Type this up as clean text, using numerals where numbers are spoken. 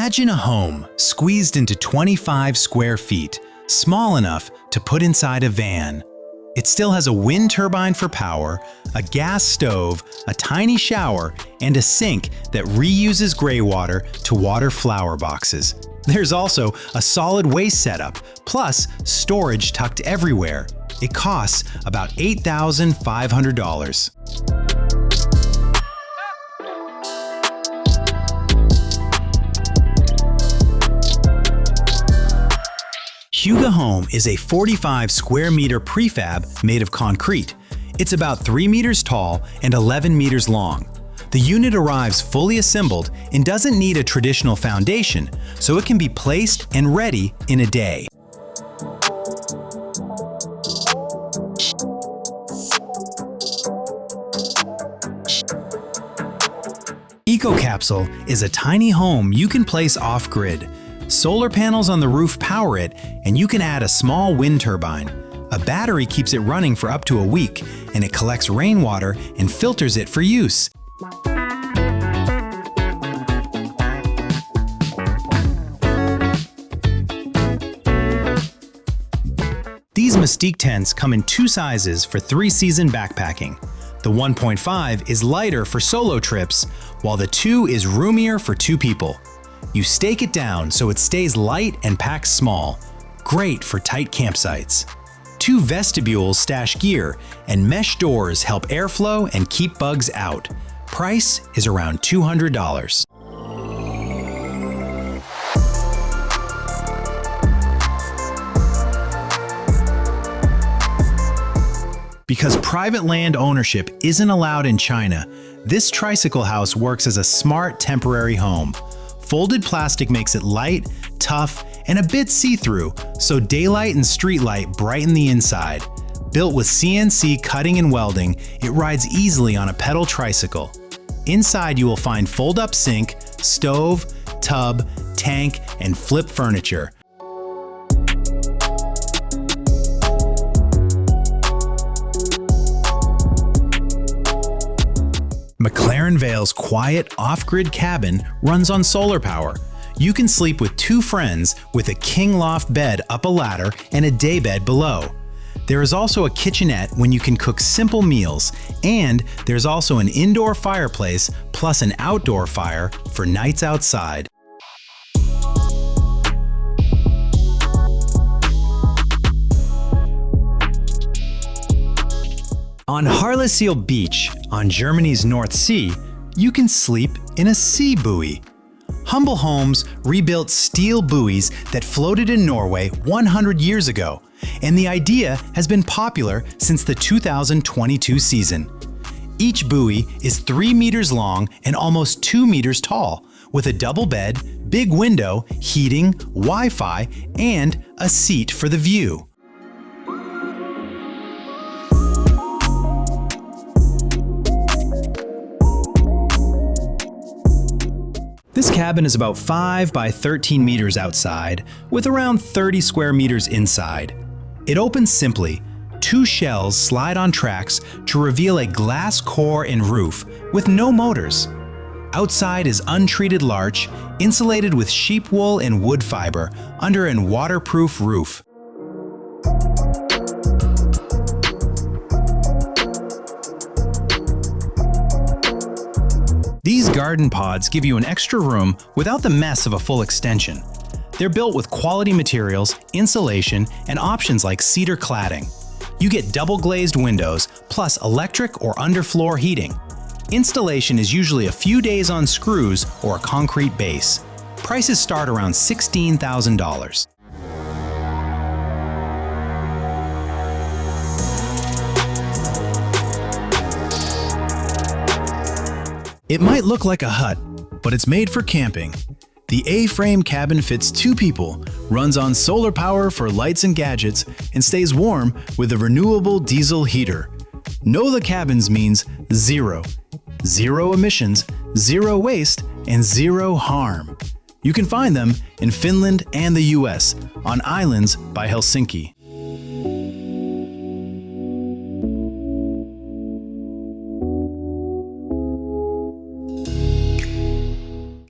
Imagine a home squeezed into 25 square feet, small enough to put inside a van. It still has a wind turbine for power, a gas stove, a tiny shower, and a sink that reuses gray water to water flower boxes. There's also a solid waste setup, plus storage tucked everywhere. It costs about $8,500. Hyuga Home is a 45 square meter prefab made of concrete. It's about 3 meters tall and 11 meters long. The unit arrives fully assembled and doesn't need a traditional foundation, so it can be placed and ready in a day. EcoCapsule is a tiny home you can place off-grid. Solar panels on the roof power it, and you can add a small wind turbine. A battery keeps it running for up to a week, and it collects rainwater and filters it for use. These Mystique tents come in 2 sizes for 3-season backpacking. The 1.5 is lighter for solo trips, while the 2 is roomier for 2 people. You stake it down so it stays light and packs small. Great for tight campsites. 2 vestibules stash gear, and mesh doors help airflow and keep bugs out. Price is around $200. Because private land ownership isn't allowed in China, this tricycle house works as a smart temporary home. Folded plastic makes it light, tough, and a bit see-through, so daylight and streetlight brighten the inside. Built with CNC cutting and welding, it rides easily on a pedal tricycle. Inside you will find fold-up sink, stove, tub, tank, and flip furniture. McLaren Vale's quiet, off-grid cabin runs on solar power. You can sleep with 2 friends with a king loft bed up a ladder and a daybed below. There is also a kitchenette when you can cook simple meals, and there's also an indoor fireplace plus an outdoor fire for nights outside. On Harleseel Beach, on Germany's North Sea, you can sleep in a sea buoy. Humble Homes rebuilt steel buoys that floated in Norway 100 years ago, and the idea has been popular since the 2022 season. Each buoy is 3 meters long and almost 2 meters tall, with a double bed, big window, heating, Wi-Fi, and a seat for the view. This cabin is about 5 by 13 meters outside, with around 30 square meters inside. It opens simply. 2 shells slide on tracks to reveal a glass core and roof with no motors. Outside is untreated larch, insulated with sheep wool and wood fiber under a waterproof roof. These garden pods give you an extra room without the mess of a full extension. They're built with quality materials, insulation, and options like cedar cladding. You get double glazed windows, plus electric or underfloor heating. Installation is usually a few days on screws or a concrete base. Prices start around $16,000. It might look like a hut, but it's made for camping. The A-frame cabin fits 2 people, runs on solar power for lights and gadgets, and stays warm with a renewable diesel heater. Know the cabins means zero. Zero emissions, zero waste, and zero harm. You can find them in Finland and the US, on islands by Helsinki.